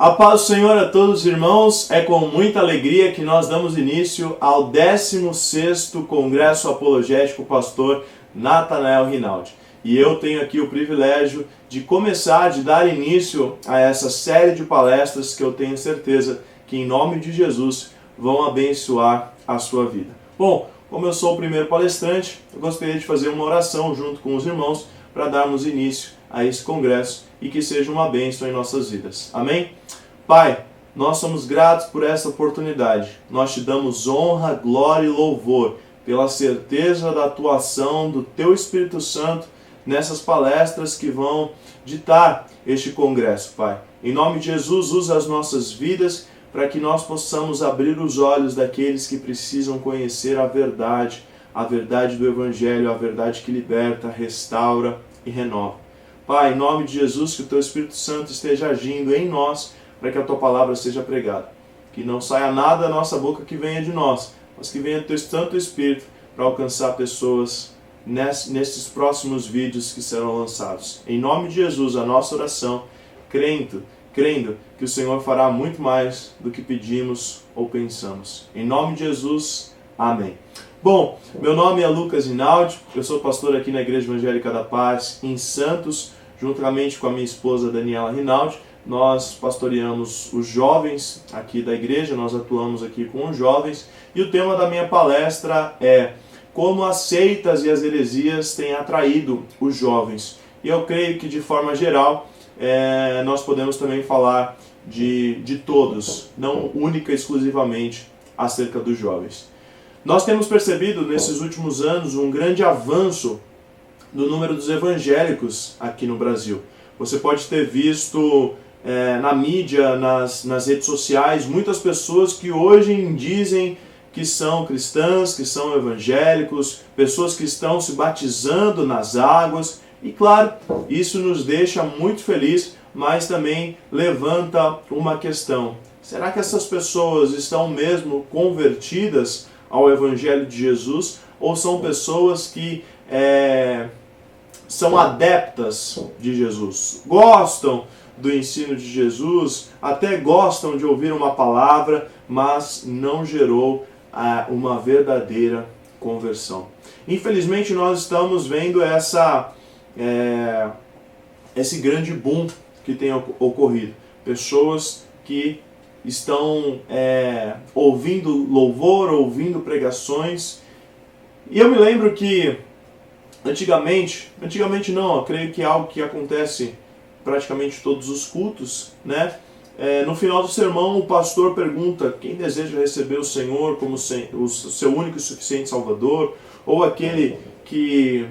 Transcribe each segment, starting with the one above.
A paz do Senhor a todos os irmãos, é com muita alegria que nós damos início ao 16º Congresso Apologético Pastor Natanael Rinaldi. E eu tenho aqui o privilégio de dar início a essa série de palestras que eu tenho certeza que em nome de Jesus vão abençoar a sua vida. Bom, como eu sou o primeiro palestrante, eu gostaria de fazer uma oração junto com os irmãos para darmos início a esse congresso e que seja uma bênção em nossas vidas. Amém? Pai, nós somos gratos por essa oportunidade. Nós te damos honra, glória e louvor pela certeza da atuação do Teu Espírito Santo nessas palestras que vão ditar este congresso, Pai. Em nome de Jesus, usa as nossas vidas para que nós possamos abrir os olhos daqueles que precisam conhecer a verdade do Evangelho, a verdade que liberta, restaura e renova. Pai, em nome de Jesus, que o Teu Espírito Santo esteja agindo em nós para que a Tua palavra seja pregada. Que não saia nada da nossa boca que venha de nós, mas que venha do Teu Santo Espírito para alcançar pessoas nesses próximos vídeos que serão lançados. Em nome de Jesus, a nossa oração, crendo que o Senhor fará muito mais do que pedimos ou pensamos. Em nome de Jesus, amém. Bom, meu nome é Lucas Rinaldi, eu sou pastor aqui na Igreja Evangélica da Paz, em Santos, juntamente com a minha esposa Daniela Rinaldi. Nós pastoreamos os jovens aqui da igreja, nós atuamos aqui com os jovens, e o tema da minha palestra é como as seitas e as heresias têm atraído os jovens. E eu creio que de forma geral nós podemos também falar de todos, não única e exclusivamente acerca dos jovens. Nós temos percebido nesses últimos anos um grande avanço do número dos evangélicos aqui no Brasil. Você pode ter visto na mídia, nas redes sociais, muitas pessoas que hoje dizem que são cristãs, que são evangélicos, pessoas que estão se batizando nas águas. E claro, isso nos deixa muito felizes, mas também levanta uma questão. Será que essas pessoas estão mesmo convertidas ao Evangelho de Jesus? Ou são pessoas que são adeptas de Jesus, gostam do ensino de Jesus, até gostam de ouvir uma palavra, mas não gerou uma verdadeira conversão? Infelizmente nós estamos vendo esse grande boom que tem ocorrido. Pessoas que estão ouvindo louvor, ouvindo pregações. E eu me lembro que antigamente não, eu creio que é algo que acontece praticamente todos os cultos, né? No final do sermão, o pastor pergunta quem deseja receber o Senhor como o seu único e suficiente Salvador, ou aquele que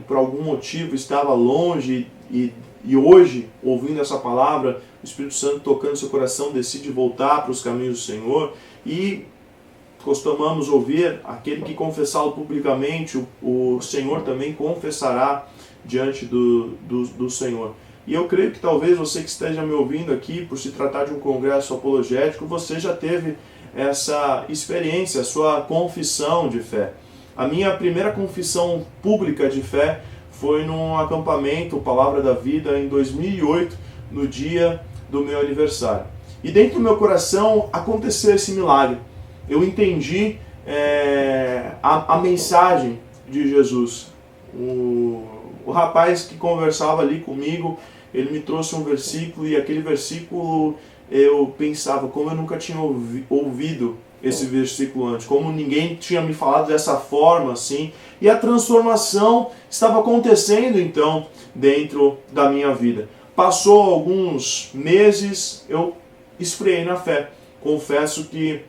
por algum motivo estava longe e hoje, ouvindo essa palavra, o Espírito Santo tocando seu coração, decide voltar para os caminhos do Senhor. E costumamos ouvir aquele que confessá-lo publicamente, o Senhor também confessará diante do Senhor. E eu creio que talvez você que esteja me ouvindo aqui, por se tratar de um congresso apologético, você já teve essa experiência, a sua confissão de fé. A minha primeira confissão pública de fé foi num acampamento, Palavra da Vida, em 2008, no dia do meu aniversário. E dentro do meu coração aconteceu esse milagre. Eu entendi a mensagem de Jesus. O rapaz que conversava ali comigo, ele me trouxe um versículo, e aquele versículo eu pensava, como eu nunca tinha ouvido esse versículo antes, como ninguém tinha me falado dessa forma assim, e a transformação estava acontecendo então dentro da minha vida. Passou alguns meses, eu esfriei na fé, confesso que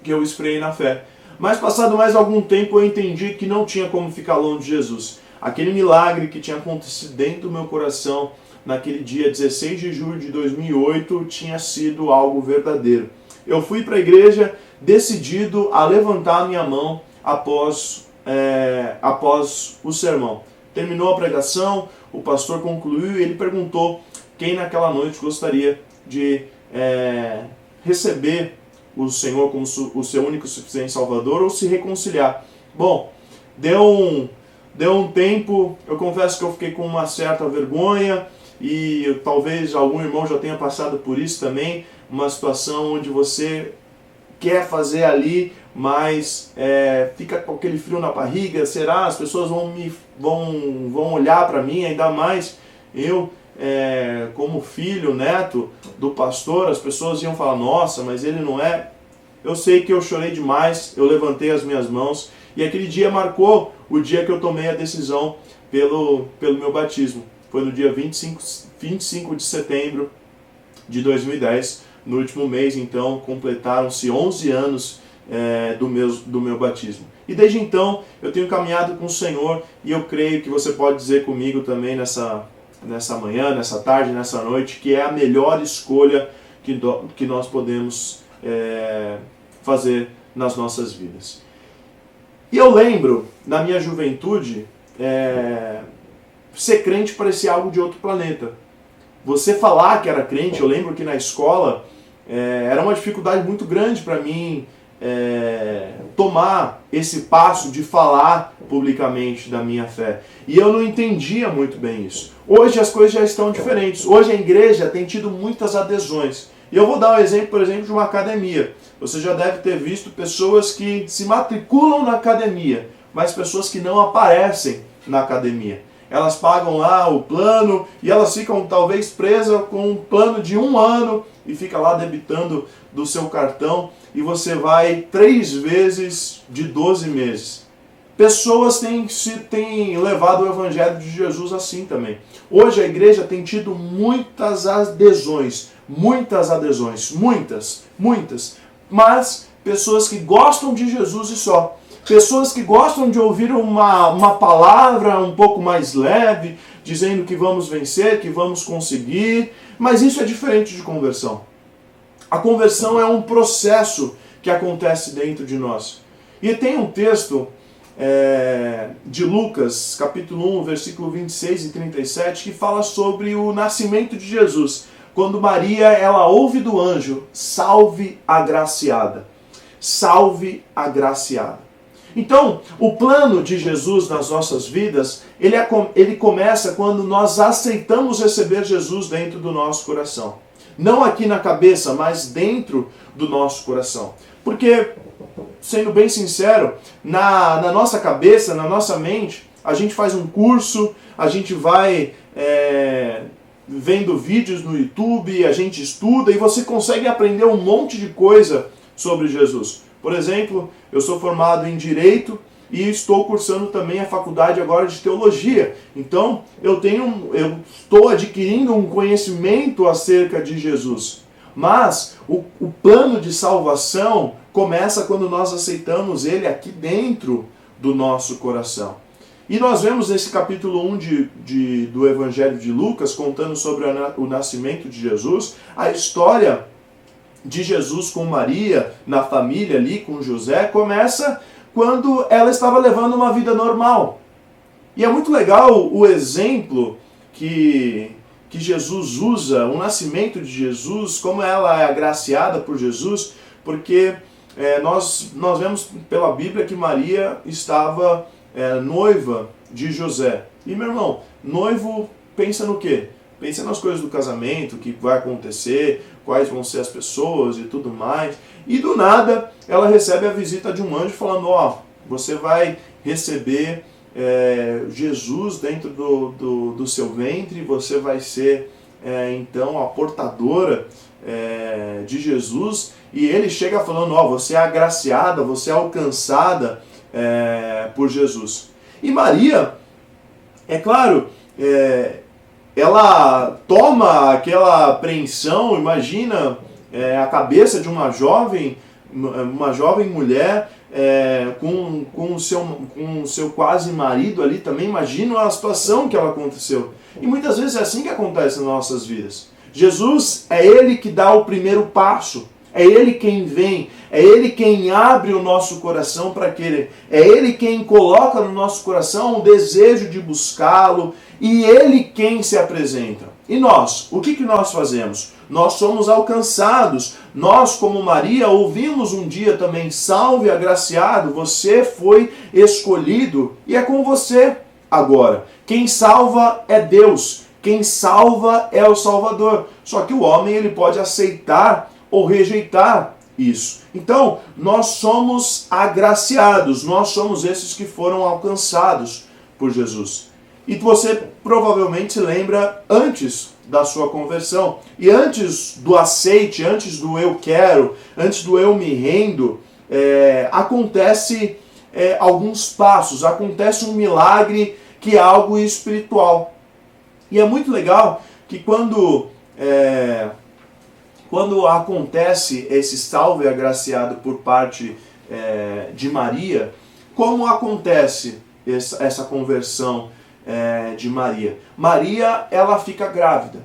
eu esfriei na fé. Mas passado mais algum tempo eu entendi que não tinha como ficar longe de Jesus. Aquele milagre que tinha acontecido dentro do meu coração naquele dia 16 de julho de 2008 tinha sido algo verdadeiro. Eu fui para a igreja decidido a levantar a minha mão após o sermão. Terminou a pregação, o pastor concluiu e ele perguntou quem naquela noite gostaria de receber o Senhor como o seu único e suficiente Salvador ou se reconciliar. Bom, deu um tempo, eu confesso que eu fiquei com uma certa vergonha, e talvez algum irmão já tenha passado por isso também, uma situação onde você quer fazer ali, mas fica com aquele frio na barriga, será? As pessoas vão olhar para mim, ainda mais eu, como filho, neto do pastor, as pessoas iam falar, nossa, mas ele não é... Eu sei que eu chorei demais, eu levantei as minhas mãos, e aquele dia marcou o dia que eu tomei a decisão pelo meu batismo. Foi no dia 25 de setembro de 2010, no último mês, então, completaram-se 11 anos do meu batismo. E desde então, eu tenho caminhado com o Senhor, e eu creio que você pode dizer comigo também nessa manhã, nessa tarde, nessa noite, que é a melhor escolha que nós podemos fazer nas nossas vidas. E eu lembro, na minha juventude, ser crente parecia algo de outro planeta. Você falar que era crente, eu lembro que na escola era uma dificuldade muito grande para mim tomar esse passo de falar publicamente da minha fé. E eu não entendia muito bem isso. Hoje as coisas já estão diferentes. Hoje a igreja tem tido muitas adesões. E eu vou dar um exemplo, por exemplo, de uma academia. Você já deve ter visto pessoas que se matriculam na academia, mas pessoas que não aparecem na academia. Elas pagam lá o plano e elas ficam talvez presas com um plano de 1 ano e fica lá debitando do seu cartão e você vai 3 vezes de 12 meses. Pessoas têm levado o Evangelho de Jesus assim também. Hoje a igreja tem tido muitas adesões, muitas, mas pessoas que gostam de Jesus e só. Pessoas que gostam de ouvir uma palavra um pouco mais leve, dizendo que vamos vencer, que vamos conseguir, mas isso é diferente de conversão. A conversão é um processo que acontece dentro de nós. E tem um texto de Lucas, capítulo 1, versículo 26 e 37, que fala sobre o nascimento de Jesus. Quando Maria, ela ouve do anjo, salve agraciada. Salve agraciada. Então, o plano de Jesus nas nossas vidas, ele começa quando nós aceitamos receber Jesus dentro do nosso coração. Não aqui na cabeça, mas dentro do nosso coração. Porque, sendo bem sincero, na nossa cabeça, na nossa mente, a gente faz um curso, a gente vai vendo vídeos no YouTube, a gente estuda e você consegue aprender um monte de coisa sobre Jesus. Por exemplo, eu sou formado em Direito e estou cursando também a faculdade agora de Teologia. Então, eu estou adquirindo um conhecimento acerca de Jesus. Mas o plano de salvação começa quando nós aceitamos Ele aqui dentro do nosso coração. E nós vemos nesse capítulo 1 do Evangelho de Lucas, contando sobre o nascimento de Jesus, a história de Jesus com Maria, na família ali, com José, começa quando ela estava levando uma vida normal. E é muito legal o exemplo que Jesus usa, o nascimento de Jesus, como ela é agraciada por Jesus, porque nós vemos pela Bíblia que Maria estava noiva de José. E meu irmão, noivo pensa no quê? Pensa nas coisas do casamento, o que vai acontecer, quais vão ser as pessoas e tudo mais. E do nada, ela recebe a visita de um anjo falando, você vai receber Jesus dentro do seu ventre, você vai ser, então, a portadora de Jesus. E ele chega falando, você é agraciada, você é alcançada por Jesus. E Maria, é claro, ela toma aquela apreensão, imagina a cabeça de uma jovem mulher com o seu quase marido ali também, imagina a situação que ela aconteceu. E muitas vezes é assim que acontece nas nossas vidas. Jesus é Ele que dá o primeiro passo, é Ele quem vem, é Ele quem abre o nosso coração para querer, é Ele quem coloca no nosso coração o desejo de buscá-lo, e Ele quem se apresenta. E nós, o que nós fazemos? Nós somos alcançados. Nós, como Maria, ouvimos um dia também, salve agraciado, você foi escolhido, e é com você agora. Quem salva é Deus. Quem salva é o Salvador. Só que o homem ele pode aceitar ou rejeitar isso. Então, nós somos agraciados, nós somos esses que foram alcançados por Jesus. E você provavelmente se lembra antes da sua conversão. E antes do aceite, antes do eu quero, antes do eu me rendo, acontece alguns passos, acontece um milagre que é algo espiritual. E é muito legal que quando acontece esse salve agraciado por parte de Maria, como acontece essa conversão de Maria? Maria, ela fica grávida.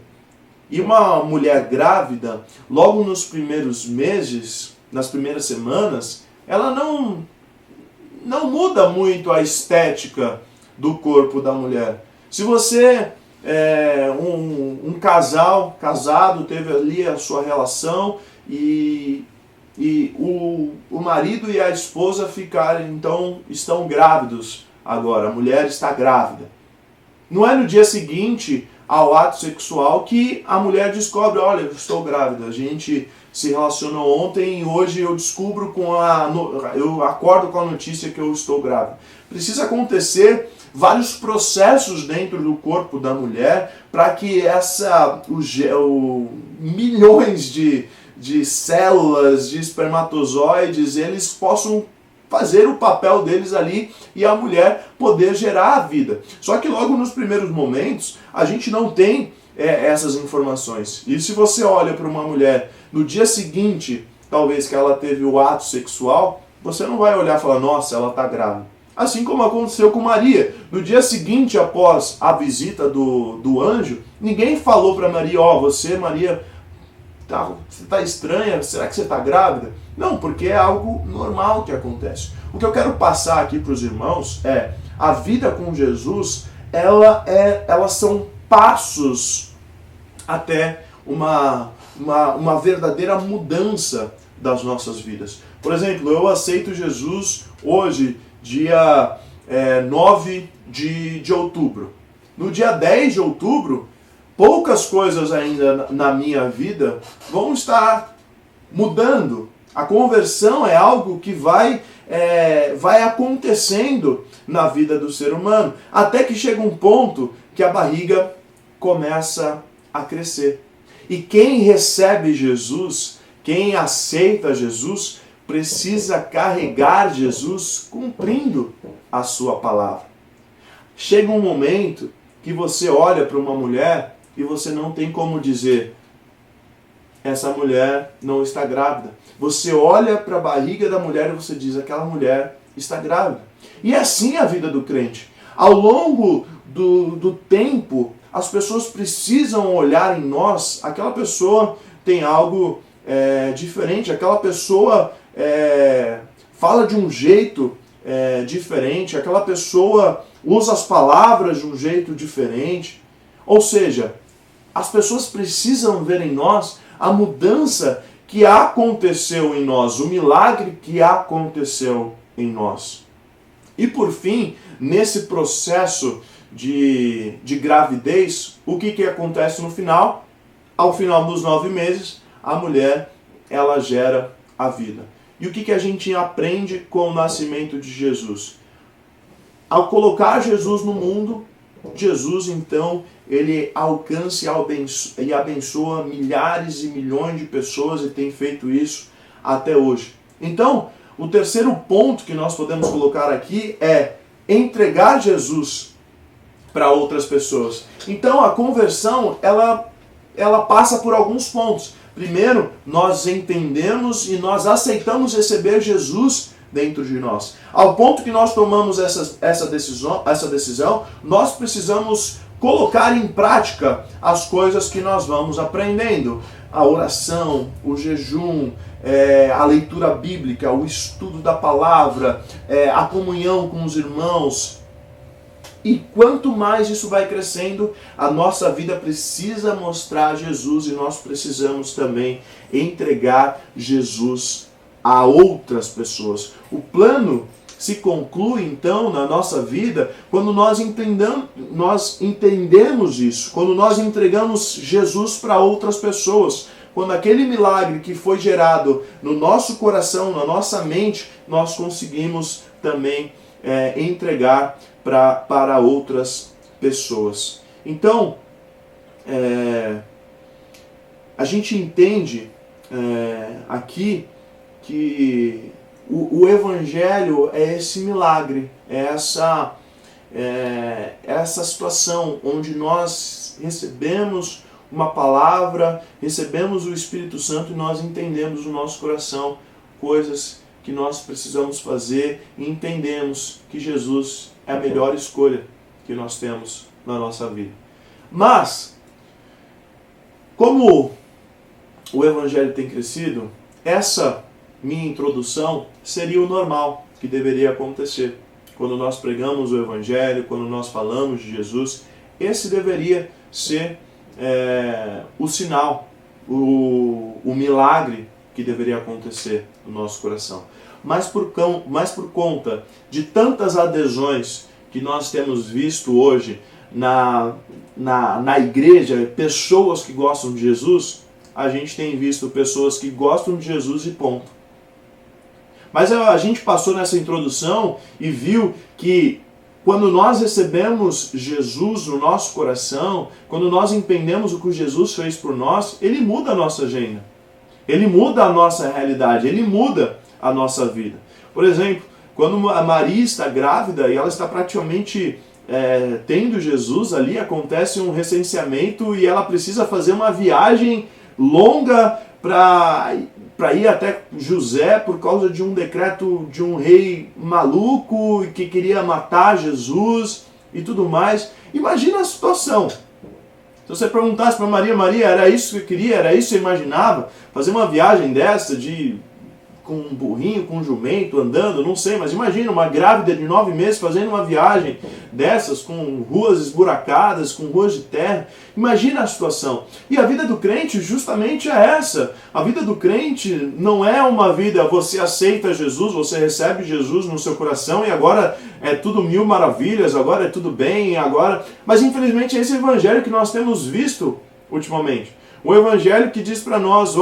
E uma mulher grávida, logo nos primeiros meses, nas primeiras semanas, ela não muda muito a estética do corpo da mulher. Se você um casal casado teve ali a sua relação e o marido e a esposa estão grávidos agora, a mulher está grávida. Não é no dia seguinte ao ato sexual que a mulher descobre, olha, eu estou grávida, a gente se relacionou ontem e hoje eu descubro eu acordo com a notícia que eu estou grávida. Precisa acontecer vários processos dentro do corpo da mulher para que milhões de células, de espermatozoides, eles possam fazer o papel deles ali e a mulher poder gerar a vida. Só que logo nos primeiros momentos a gente não tem essas informações. E se você olha para uma mulher no dia seguinte, talvez que ela teve o ato sexual, você não vai olhar e falar, nossa, ela está grávida. Assim como aconteceu com Maria. No dia seguinte, após a visita do anjo, ninguém falou para Maria, você, Maria, você está estranha, será que você está grávida? Não, porque é algo normal que acontece. O que eu quero passar aqui para os irmãos é, a vida com Jesus, elas são passos até uma verdadeira mudança das nossas vidas. Por exemplo, eu aceito Jesus hoje, dia 9 de outubro. No dia 10 de outubro, poucas coisas ainda na minha vida vão estar mudando. A conversão é algo que vai acontecendo na vida do ser humano, até que chega um ponto que a barriga começa a crescer. E quem recebe Jesus, quem aceita Jesus, precisa carregar Jesus cumprindo a sua palavra. Chega um momento que você olha para uma mulher e você não tem como dizer, essa mulher não está grávida. Você olha para a barriga da mulher e você diz, aquela mulher está grávida. E é assim a vida do crente. Ao longo do tempo, as pessoas precisam olhar em nós, aquela pessoa tem algo diferente, aquela pessoa fala de um jeito diferente, aquela pessoa usa as palavras de um jeito diferente. Ou seja, as pessoas precisam ver em nós a mudança que aconteceu em nós, o milagre que aconteceu em nós. E por fim, nesse processo de gravidez, o que acontece no final? Ao final dos 9 meses, a mulher, ela gera a vida. E o que a gente aprende com o nascimento de Jesus? Ao colocar Jesus no mundo, Jesus, então, ele alcança e abençoa milhares e milhões de pessoas e tem feito isso até hoje. Então, o terceiro ponto que nós podemos colocar aqui é entregar Jesus para outras pessoas. Então, a conversão, ela passa por alguns pontos. Primeiro, nós entendemos e nós aceitamos receber Jesus dentro de nós. Ao ponto que nós tomamos essa decisão, nós precisamos colocar em prática as coisas que nós vamos aprendendo. A oração, o jejum, a leitura bíblica, o estudo da palavra, a comunhão com os irmãos. E quanto mais isso vai crescendo, a nossa vida precisa mostrar Jesus e nós precisamos também entregar Jesus a outras pessoas. O plano se conclui então na nossa vida quando nós entendemos isso, quando nós entregamos Jesus para outras pessoas, quando aquele milagre que foi gerado no nosso coração, na nossa mente, nós conseguimos também entregar para outras pessoas. Então, a gente entende aqui que o Evangelho é esse milagre, é essa situação onde nós recebemos uma palavra, recebemos o Espírito Santo e nós entendemos no nosso coração coisas que nós precisamos fazer e entendemos que Jesus é a melhor escolha que nós temos na nossa vida. Mas, como o Evangelho tem crescido, essa minha introdução seria o normal que deveria acontecer. Quando nós pregamos o Evangelho, quando nós falamos de Jesus, esse deveria ser o sinal, o milagre que deveria acontecer no nosso coração. Mas por conta de tantas adesões que nós temos visto hoje na igreja, pessoas que gostam de Jesus, a gente tem visto pessoas que gostam de Jesus e ponto. Mas a gente passou nessa introdução e viu que quando nós recebemos Jesus no nosso coração, quando nós entendemos o que Jesus fez por nós, Ele muda a nossa agenda. Ele muda a nossa realidade, Ele muda a nossa vida. Por exemplo, quando a Maria está grávida e ela está praticamente tendo Jesus ali, acontece um recenseamento e ela precisa fazer uma viagem longa para ir até José por causa de um decreto de um rei maluco que queria matar Jesus e tudo mais. Imagina a situação. Se você perguntasse para Maria, era isso que eu queria, era isso que eu imaginava? Fazer uma viagem dessa com um burrinho, com um jumento, andando, não sei, mas imagina uma grávida de 9 meses fazendo uma viagem dessas, com ruas esburacadas, com ruas de terra. Imagina a situação. E a vida do crente justamente é essa. A vida do crente não é uma vida, você aceita Jesus, você recebe Jesus no seu coração e agora é tudo mil maravilhas, agora é tudo bem, agora... Mas infelizmente é esse evangelho que nós temos visto ultimamente. O evangelho que diz para nós,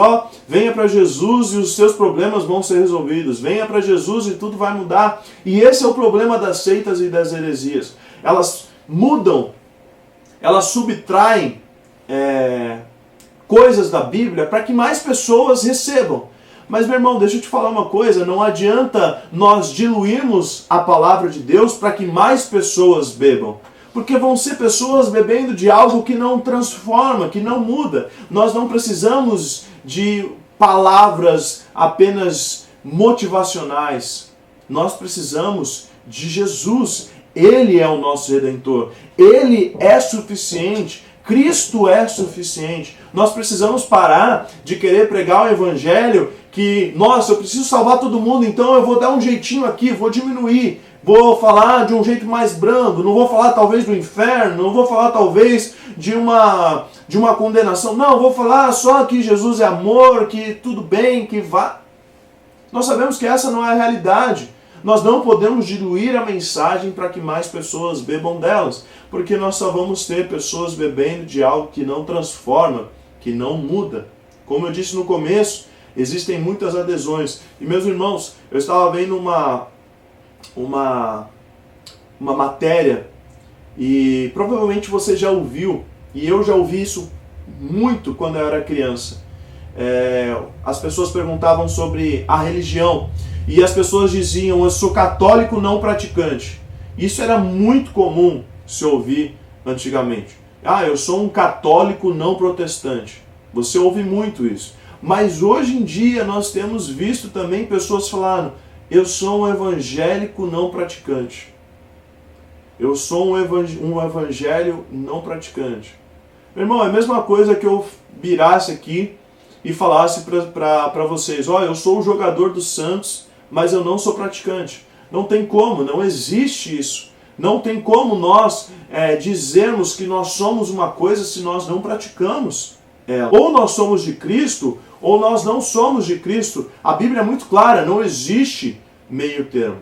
venha para Jesus e os seus problemas vão ser resolvidos. Venha para Jesus e tudo vai mudar. E esse é o problema das seitas e das heresias. Elas mudam, elas subtraem coisas da Bíblia para que mais pessoas recebam. Mas, meu irmão, deixa eu te falar uma coisa, não adianta nós diluirmos a palavra de Deus para que mais pessoas bebam. Porque vão ser pessoas bebendo de algo que não transforma, que não muda. Nós não precisamos de palavras apenas motivacionais. Nós precisamos de Jesus. Ele é o nosso Redentor. Ele é suficiente. Cristo é suficiente. Nós precisamos parar de querer pregar o Evangelho que, nossa, eu preciso salvar todo mundo, então eu vou dar um jeitinho aqui, vou diminuir. Vou falar de um jeito mais brando, não vou falar talvez do inferno, não vou falar talvez de uma condenação. Não, vou falar só que Jesus é amor, que tudo bem, que vá. Nós sabemos que essa não é a realidade. Nós não podemos diluir a mensagem para que mais pessoas bebam delas, porque nós só vamos ter pessoas bebendo de algo que não transforma, que não muda. Como eu disse no começo, existem muitas adesões. E meus irmãos, eu estava vendo uma matéria e provavelmente você já ouviu, e eu já ouvi isso muito quando eu era criança. As pessoas perguntavam sobre a religião e as pessoas diziam, eu sou católico não praticante. Isso era muito comum se ouvir antigamente. Eu sou um católico não protestante. Você ouve muito isso. Mas hoje em dia nós temos visto também pessoas falando, eu sou um evangélico não praticante. Eu sou um evangelho não praticante. Meu irmão, é a mesma coisa que eu virasse aqui e falasse para vocês, eu sou o jogador do Santos, mas eu não sou praticante. Não tem como, não existe isso. Não tem como nós dizermos que nós somos uma coisa se nós não praticamos ela. Ou nós somos de Cristo, ou nós não somos de Cristo. A Bíblia é muito clara, não existe meio termo.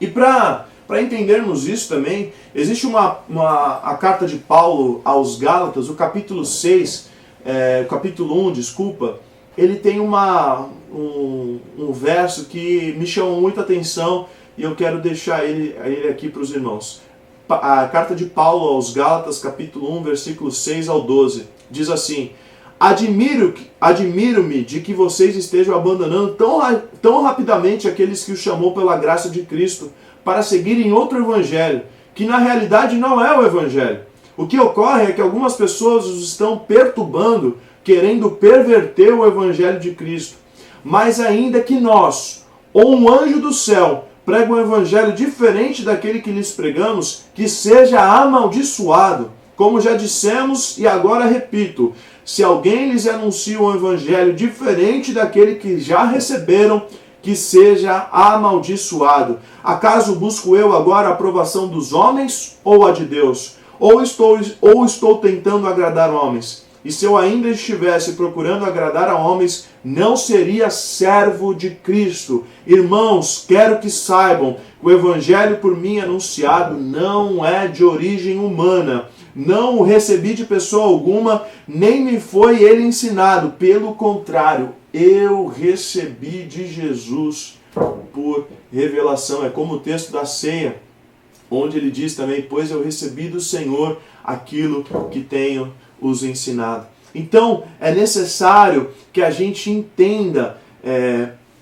E para entendermos isso também, existe a carta de Paulo aos Gálatas, o capítulo 6, capítulo 1, desculpa, ele tem um verso que me chamou muita atenção e eu quero deixar ele aqui para os irmãos. A carta de Paulo aos Gálatas, capítulo 1, versículos 6 ao 12, diz assim: Admiro-me de que vocês estejam abandonando tão rapidamente aqueles que os chamou pela graça de Cristo para seguirem outro evangelho, que na realidade não é o evangelho. O que ocorre é que algumas pessoas os estão perturbando, querendo perverter o evangelho de Cristo. Mas ainda que nós, ou um anjo do céu, prega um evangelho diferente daquele que lhes pregamos, que seja amaldiçoado. Como já dissemos e agora repito, se alguém lhes anuncia um evangelho diferente daquele que já receberam, que seja amaldiçoado. Acaso busco eu agora a aprovação dos homens ou a de Deus? Ou estou tentando agradar homens? E se eu ainda estivesse procurando agradar a homens, não seria servo de Cristo. Irmãos, quero que saibam que o evangelho por mim anunciado não é de origem humana. Não o recebi de pessoa alguma, nem me foi ele ensinado. Pelo contrário, eu recebi de Jesus por revelação. É como o texto da ceia, onde ele diz também: pois eu recebi do Senhor aquilo que tenho os ensinado. Então, é necessário que a gente entenda,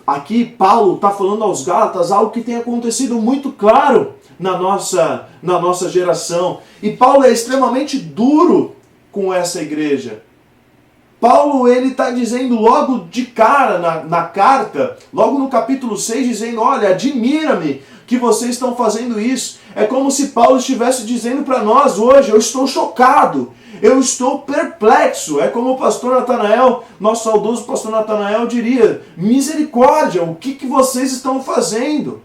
aqui Paulo está falando aos Gálatas algo que tem acontecido muito claro na nossa geração. E Paulo é extremamente duro com essa igreja. Paulo ele está dizendo logo de cara na carta, logo no capítulo 6, dizendo: olha, admira-me que vocês estão fazendo isso. É como se Paulo estivesse dizendo para nós hoje: eu estou chocado, eu estou perplexo. É como o pastor Natanael, nosso saudoso pastor Natanael diria: misericórdia, o que vocês estão fazendo?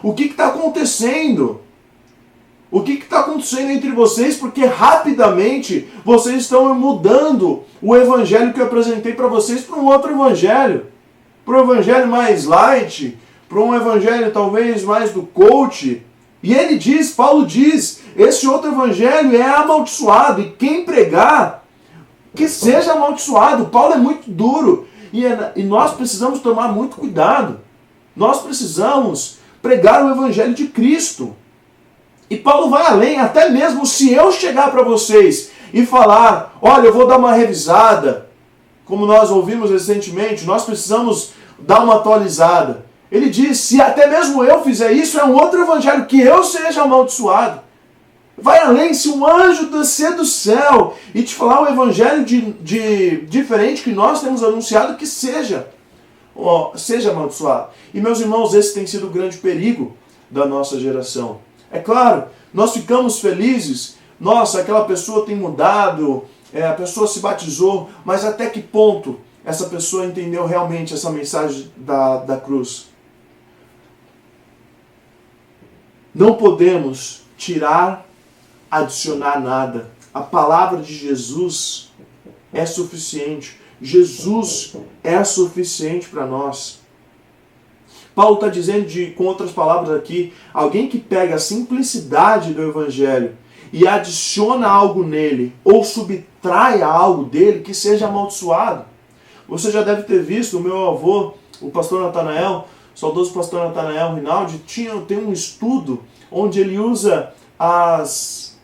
O que está acontecendo? O que está acontecendo entre vocês? Porque rapidamente vocês estão mudando o evangelho que eu apresentei para vocês para um outro evangelho. Para um evangelho mais light, para um evangelho talvez mais do coach. E ele diz, Paulo diz, esse outro evangelho é amaldiçoado. E quem pregar, que seja amaldiçoado. Paulo é muito duro. E nós precisamos tomar muito cuidado. Nós precisamos pregar o evangelho de Cristo. E Paulo vai além, até mesmo se eu chegar para vocês e falar: olha, eu vou dar uma revisada, como nós ouvimos recentemente, nós precisamos dar uma atualizada. Ele diz: se até mesmo eu fizer isso, é um outro evangelho, que eu seja amaldiçoado. Vai além, se um anjo descer do céu e te falar um evangelho diferente que nós temos anunciado, que seja amaldiçoado. E meus irmãos, esse tem sido o grande perigo da nossa geração. É claro, nós ficamos felizes, nossa, aquela pessoa tem mudado, a pessoa se batizou, mas até que ponto essa pessoa entendeu realmente essa mensagem da cruz? Não podemos tirar, adicionar nada. A palavra de Jesus é suficiente. Jesus é suficiente para nós. Paulo está dizendo, com outras palavras aqui, alguém que pega a simplicidade do evangelho e adiciona algo nele, ou subtrai algo dele, que seja amaldiçoado. Você já deve ter visto, o meu avô, o pastor Natanael, o saudoso pastor Natanael Rinaldi, tem um estudo onde ele usa as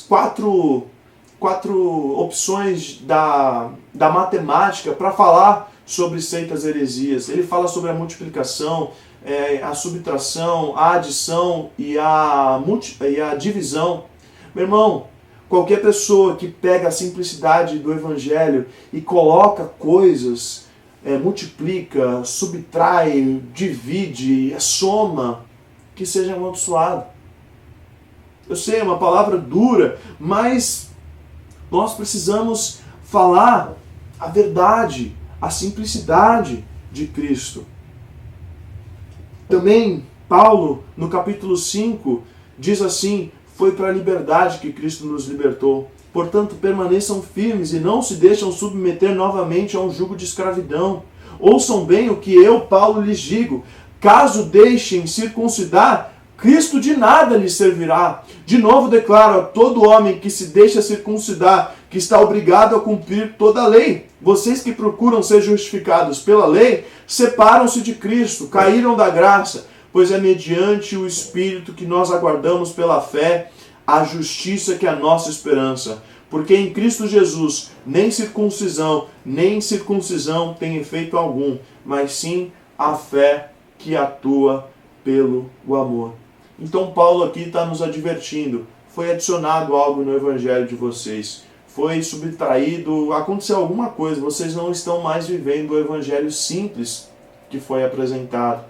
quatro opções da matemática para falar sobre seitas heresias. Ele fala sobre a multiplicação, a subtração, a adição e a divisão. Meu irmão, qualquer pessoa que pega a simplicidade do evangelho e coloca coisas, multiplica, subtrai, divide, soma, que seja amaldiçoado. Eu sei, é uma palavra dura, mas nós precisamos falar a verdade, a simplicidade de Cristo. Também, Paulo, no capítulo 5, diz assim: foi para a liberdade que Cristo nos libertou. Portanto, permaneçam firmes e não se deixam submeter novamente a um jugo de escravidão. Ouçam bem o que eu, Paulo, lhes digo. Caso deixem circuncidar, Cristo de nada lhe servirá. De novo declaro a todo homem que se deixa circuncidar, que está obrigado a cumprir toda a lei. Vocês que procuram ser justificados pela lei, separam-se de Cristo, caíram da graça, pois é mediante o Espírito que nós aguardamos pela fé a justiça que é a nossa esperança. Porque em Cristo Jesus nem circuncisão, nem incircuncisão tem efeito algum, mas sim a fé que atua pelo amor. Então Paulo aqui está nos advertindo, foi adicionado algo no evangelho de vocês, foi subtraído, aconteceu alguma coisa, vocês não estão mais vivendo o evangelho simples que foi apresentado.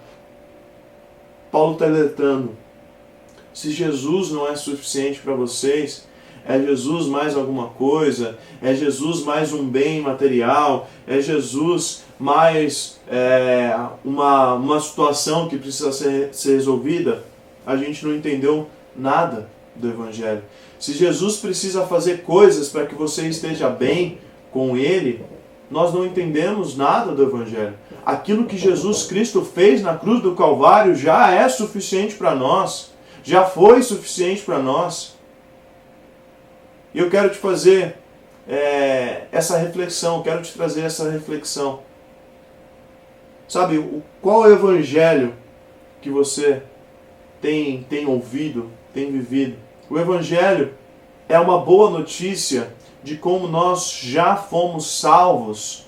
Paulo está alertando, se Jesus não é suficiente para vocês, é Jesus mais alguma coisa, é Jesus mais um bem material, é Jesus mais uma situação que precisa ser resolvida, a gente não entendeu nada do Evangelho. Se Jesus precisa fazer coisas para que você esteja bem com Ele, nós não entendemos nada do Evangelho. Aquilo que Jesus Cristo fez na cruz do Calvário já é suficiente para nós, já foi suficiente para nós. E eu quero te fazer essa reflexão, quero te trazer essa reflexão. Sabe, qual é o Evangelho que você tem ouvido, tem vivido? O Evangelho é uma boa notícia de como nós já fomos salvos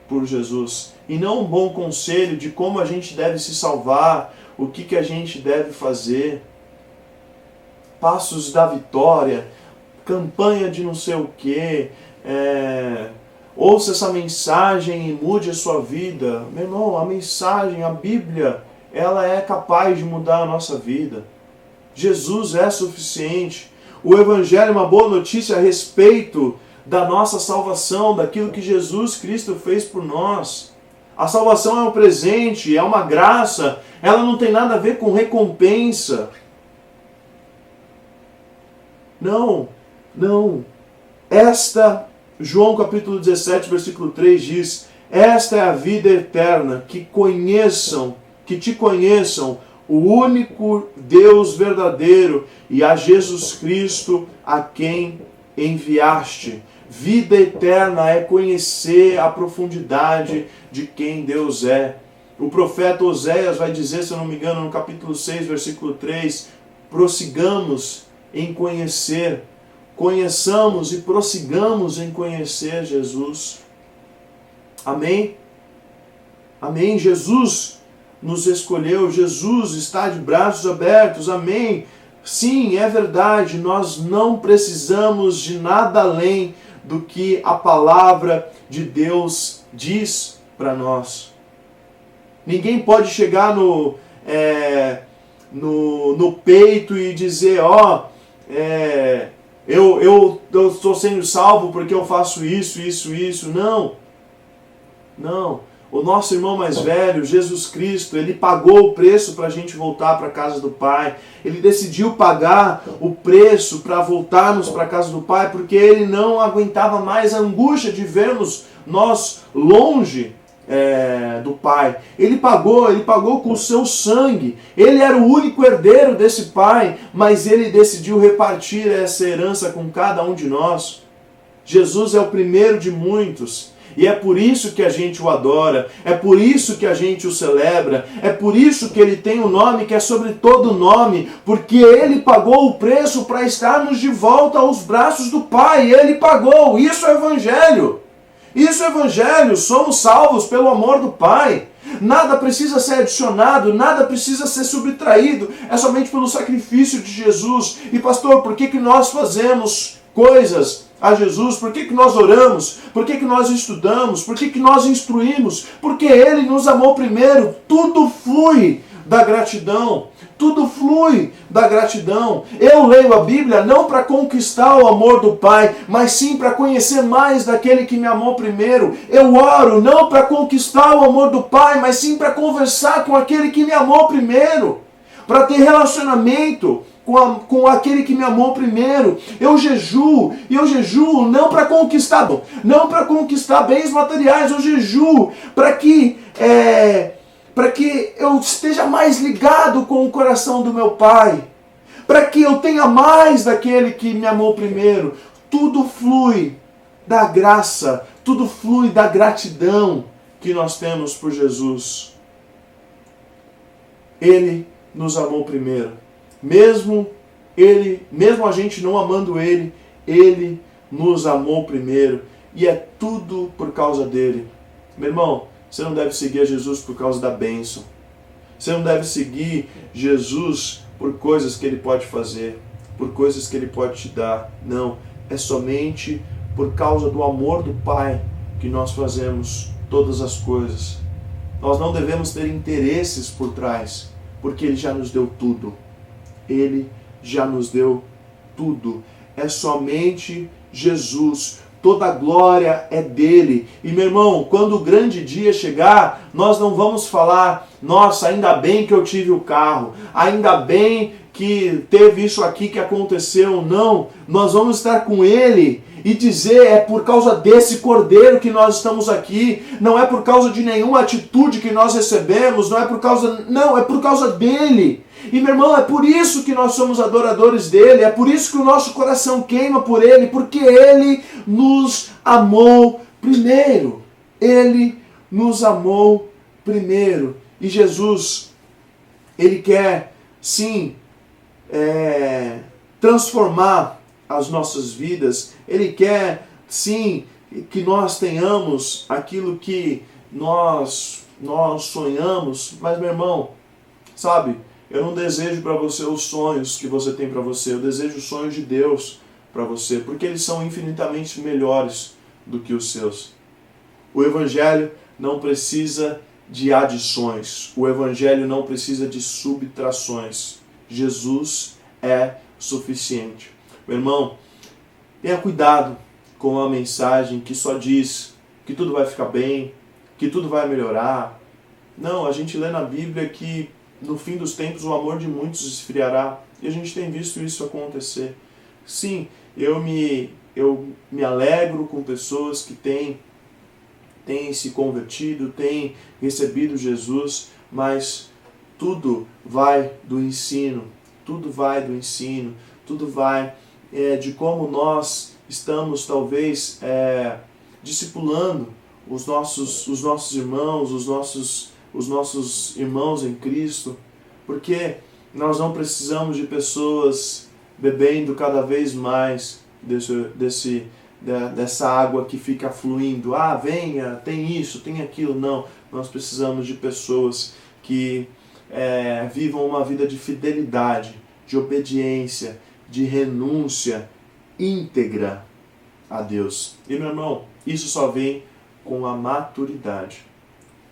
por Jesus. E não um bom conselho de como a gente deve se salvar, o que a gente deve fazer. Passos da vitória, campanha de não sei o quê, ouça essa mensagem e mude a sua vida. Meu irmão, a mensagem, a Bíblia, ela é capaz de mudar a nossa vida. Jesus é suficiente. O Evangelho é uma boa notícia a respeito da nossa salvação, daquilo que Jesus Cristo fez por nós. A salvação é um presente, é uma graça, ela não tem nada a ver com recompensa. Não. João capítulo 17, versículo 3 diz: esta é a vida eterna, que te conheçam, o único Deus verdadeiro e a Jesus Cristo a quem enviaste. Vida eterna é conhecer a profundidade de quem Deus é. O profeta Oséias vai dizer, se eu não me engano, no capítulo 6, versículo 3, prossigamos em conhecer, conheçamos e prossigamos em conhecer Jesus. Amém? Amém? Jesus nos escolheu, Jesus está de braços abertos, amém? Sim, é verdade, nós não precisamos de nada além do que a palavra de Deus diz para nós. Ninguém pode chegar no peito e dizer, eu estou sendo salvo porque eu faço isso. Não. O nosso irmão mais velho, Jesus Cristo, ele pagou o preço para a gente voltar para a casa do Pai. Ele decidiu pagar o preço para voltarmos para a casa do Pai, porque ele não aguentava mais a angústia de vermos nós longe do Pai. Ele pagou com o seu sangue. Ele era o único herdeiro desse Pai, mas ele decidiu repartir essa herança com cada um de nós. Jesus é o primeiro de muitos. E é por isso que a gente o adora, é por isso que a gente o celebra, é por isso que ele tem um nome que é sobre todo nome, porque ele pagou o preço para estarmos de volta aos braços do Pai. Ele pagou, isso é Evangelho. Isso é Evangelho, somos salvos pelo amor do Pai. Nada precisa ser adicionado, nada precisa ser subtraído, é somente pelo sacrifício de Jesus. E pastor, por que nós fazemos coisas a Jesus? Por que nós oramos? Por que nós estudamos? Por que nós instruímos? Porque Ele nos amou primeiro. Tudo flui da gratidão. Tudo flui da gratidão. Eu leio a Bíblia não para conquistar o amor do Pai, mas sim para conhecer mais daquele que me amou primeiro. Eu oro não para conquistar o amor do Pai, mas sim para conversar com aquele que me amou primeiro. Para ter relacionamento com aquele que me amou primeiro. Eu jejuo não para conquistar bens materiais, eu jejuo para que para que eu esteja mais ligado com o coração do meu Pai, para que eu tenha mais daquele que me amou primeiro. Tudo flui da graça, tudo flui da gratidão que nós temos por Jesus. Ele nos amou primeiro. Mesmo a gente não amando Ele, Ele nos amou primeiro. E é tudo por causa dele. Meu irmão, você não deve seguir a Jesus por causa da bênção. Você não deve seguir Jesus por coisas que Ele pode fazer, por coisas que Ele pode te dar. Não, é somente por causa do amor do Pai que nós fazemos todas as coisas. Nós não devemos ter interesses por trás, porque Ele já nos deu tudo. Ele já nos deu tudo. É somente Jesus. Toda a glória é dele. E meu irmão, quando o grande dia chegar, nós não vamos falar: nossa, ainda bem que eu tive o carro, ainda bem que teve isso aqui que aconteceu. Não, nós vamos estar com ele e dizer: é por causa desse Cordeiro que nós estamos aqui, não é por causa de nenhuma atitude que nós recebemos, não, é por causa dele. E meu irmão, é por isso que nós somos adoradores dele, é por isso que o nosso coração queima por ele, porque ele nos amou primeiro. Ele nos amou primeiro. E Jesus, ele quer, sim, transformar as nossas vidas. Ele quer, sim, que nós tenhamos aquilo que nós sonhamos. Mas, meu irmão, sabe, eu não desejo para você os sonhos que você tem para você. Eu desejo os sonhos de Deus para você, porque eles são infinitamente melhores do que os seus. O Evangelho não precisa de adições. O Evangelho não precisa de subtrações. Jesus é suficiente. Meu irmão, tenha cuidado com a mensagem que só diz que tudo vai ficar bem, que tudo vai melhorar. Não, a gente lê na Bíblia que no fim dos tempos o amor de muitos esfriará. E a gente tem visto isso acontecer. Sim, eu me alegro com pessoas que têm se convertido, têm recebido Jesus, mas tudo vai do ensino, tudo vai de como nós estamos talvez discipulando os nossos irmãos, os nossos irmãos em Cristo, porque nós não precisamos de pessoas bebendo cada vez mais dessa água que fica fluindo. Ah, venha, tem isso, tem aquilo. Não, nós precisamos de pessoas que vivam uma vida de fidelidade, de obediência, de renúncia íntegra a Deus. E meu irmão, isso só vem com a maturidade.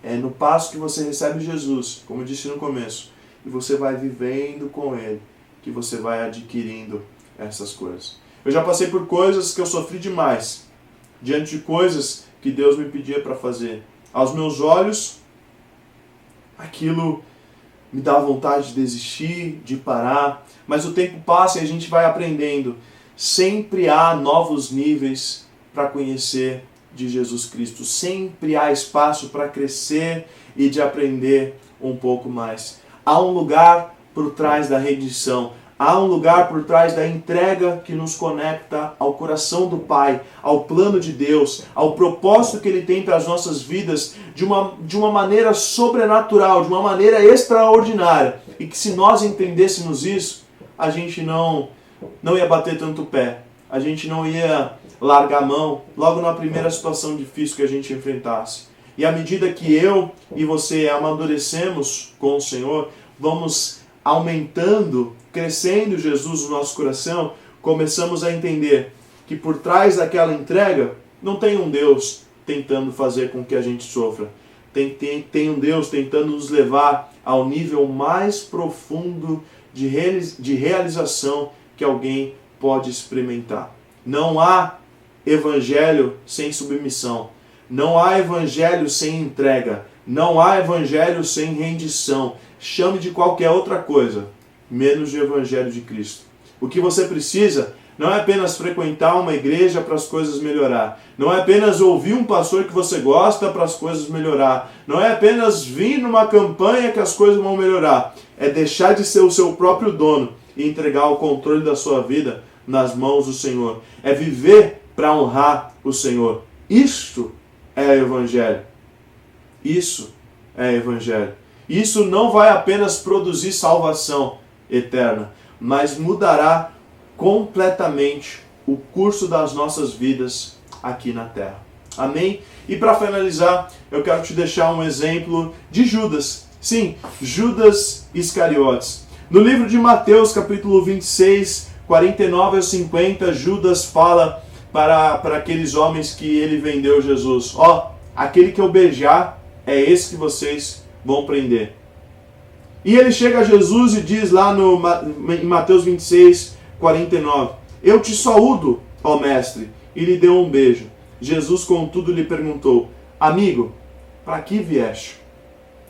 É no passo que você recebe Jesus, como eu disse no começo, e você vai vivendo com Ele, que você vai adquirindo essas coisas. Eu já passei por coisas que eu sofri demais, diante de coisas que Deus me pedia para fazer. Aos meus olhos, aquilo me dá vontade de desistir, de parar, mas o tempo passa e a gente vai aprendendo. Sempre há novos níveis para conhecer de Jesus Cristo. Sempre há espaço para crescer e de aprender um pouco mais. Há um lugar por trás da rendição. Há um lugar por trás da entrega que nos conecta ao coração do Pai, ao plano de Deus, ao propósito que Ele tem para as nossas vidas de uma maneira sobrenatural, de uma maneira extraordinária. E que se nós entendêssemos isso, a gente não ia bater tanto o pé. A gente não ia largar a mão logo na primeira situação difícil que a gente enfrentasse. E à medida que eu e você amadurecemos com o Senhor, vamos aumentando, crescendo Jesus no nosso coração, começamos a entender que por trás daquela entrega não tem um Deus tentando fazer com que a gente sofra. Tem um Deus tentando nos levar ao nível mais profundo de realização que alguém pode experimentar. Não há evangelho sem submissão. Não há evangelho sem entrega. Não há evangelho sem rendição. Chame de qualquer outra coisa, menos de evangelho de Cristo. O que você precisa Não é apenas frequentar uma igreja para as coisas melhorar. Não é apenas ouvir um pastor que você gosta para as coisas melhorar. Não é apenas vir numa campanha que as coisas vão melhorar. É deixar de ser o seu próprio dono e entregar o controle da sua vida nas mãos do Senhor. É viver para honrar o Senhor. Isto é Evangelho. Isso é Evangelho. Isso não vai apenas produzir salvação eterna, mas mudará completamente o curso das nossas vidas aqui na terra. Amém? E para finalizar, eu quero te deixar um exemplo de Judas. Sim, Judas Iscariotes. No livro de Mateus, capítulo 26, 49 a 50, Judas fala para aqueles homens que ele vendeu Jesus: aquele que eu beijar é esse que vocês vão prender. E ele chega a Jesus e diz lá em Mateus 26, 49, eu te saúdo, ó mestre, e lhe deu um beijo. Jesus, contudo, lhe perguntou: amigo, para que vieste?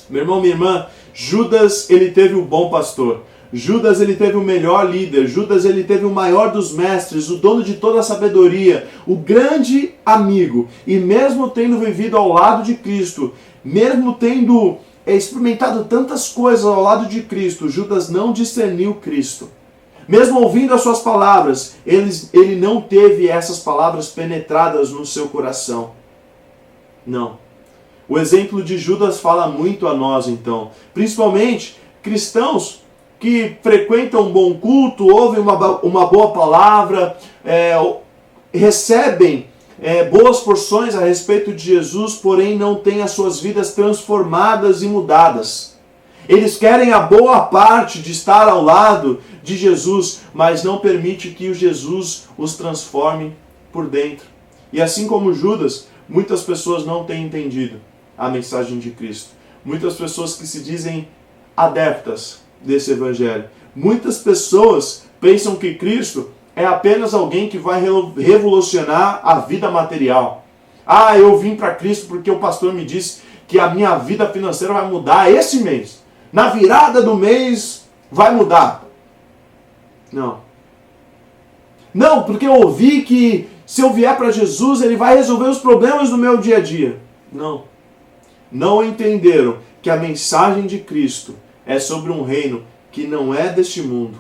Meu irmão, minha irmã, Judas, ele teve o bom pastor. Judas, ele teve o melhor líder. Judas, ele teve o maior dos mestres, o dono de toda a sabedoria, o grande amigo. E mesmo tendo vivido ao lado de Cristo, mesmo tendo experimentado tantas coisas ao lado de Cristo, Judas não discerniu Cristo. Mesmo ouvindo as suas palavras, ele não teve essas palavras penetradas no seu coração. Não. O exemplo de Judas fala muito a nós, então. Principalmente cristãos que frequentam um bom culto, ouvem uma boa palavra, recebem boas porções a respeito de Jesus, porém não têm as suas vidas transformadas e mudadas. Eles querem a boa parte de estar ao lado de Jesus, mas não permite que o Jesus os transforme por dentro. E assim como Judas, muitas pessoas não têm entendido a mensagem de Cristo. Muitas pessoas que se dizem adeptas desse evangelho. Muitas pessoas pensam que Cristo é apenas alguém que vai revolucionar a vida material. Eu vim para Cristo porque o pastor me disse que a minha vida financeira vai mudar esse mês. Na virada do mês vai mudar. Não, porque eu ouvi que se eu vier para Jesus, ele vai resolver os problemas do meu dia a dia. Não entenderam que a mensagem de Cristo é sobre um reino que não é deste mundo.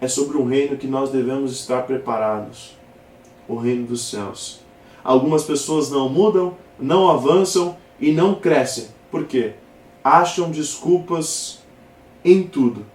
É sobre um reino que nós devemos estar preparados. O reino dos céus. Algumas pessoas não mudam, não avançam e não crescem. Por quê? Acham desculpas em tudo.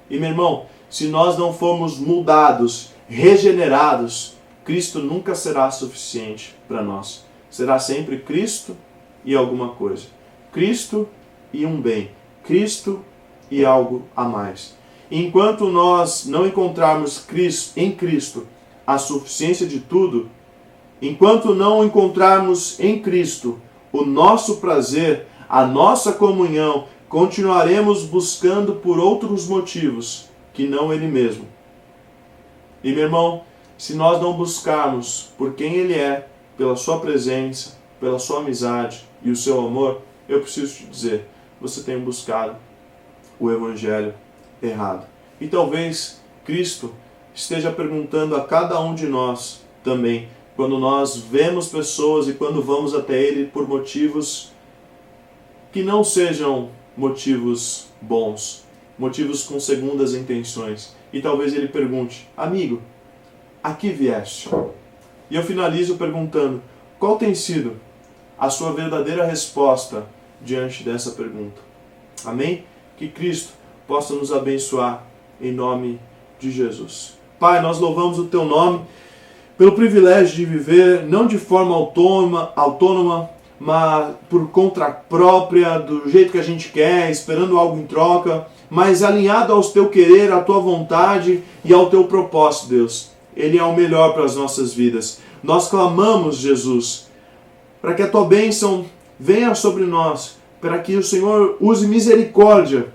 E meu irmão, se nós não formos mudados, regenerados, Cristo nunca será suficiente para nós. Será sempre Cristo e alguma coisa. Cristo e um bem. Cristo e algo a mais. Enquanto nós não encontrarmos em Cristo a suficiência de tudo, enquanto não encontrarmos em Cristo o nosso prazer, a nossa comunhão, continuaremos buscando por outros motivos que não Ele mesmo. E meu irmão, se nós não buscarmos por quem Ele é, pela sua presença, pela sua amizade e o seu amor, eu preciso te dizer, você tem buscado o Evangelho errado. E talvez Cristo esteja perguntando a cada um de nós também, quando nós vemos pessoas e quando vamos até Ele por motivos que não sejam motivos bons, motivos com segundas intenções. E talvez Ele pergunte: amigo, a que vieste? E eu finalizo perguntando: qual tem sido a sua verdadeira resposta diante dessa pergunta? Amém? Que Cristo possa nos abençoar em nome de Jesus. Pai, nós louvamos o Teu nome pelo privilégio de viver não de forma autônoma, mas por conta própria, do jeito que a gente quer, esperando algo em troca, mas alinhado ao Teu querer, à Tua vontade e ao Teu propósito, Deus. Ele é o melhor para as nossas vidas. Nós clamamos, Jesus, para que a Tua bênção venha sobre nós, para que o Senhor use misericórdia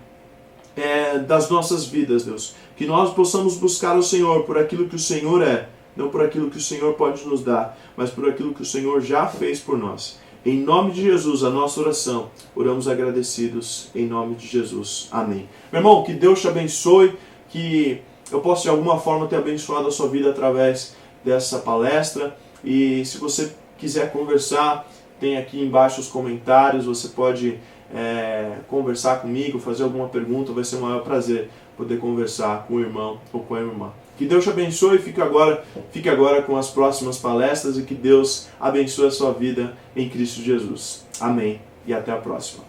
das nossas vidas, Deus. Que nós possamos buscar o Senhor por aquilo que o Senhor é, não por aquilo que o Senhor pode nos dar, mas por aquilo que o Senhor já fez por nós. Em nome de Jesus, a nossa oração, oramos agradecidos, em nome de Jesus. Amém. Meu irmão, que Deus te abençoe, que eu posso de alguma forma ter abençoado a sua vida através dessa palestra. E se você quiser conversar, tem aqui embaixo os comentários, você pode conversar comigo, fazer alguma pergunta, vai ser um maior prazer poder conversar com o irmão ou com a irmã. Que Deus te abençoe e fique agora com as próximas palestras e que Deus abençoe a sua vida em Cristo Jesus. Amém e até a próxima.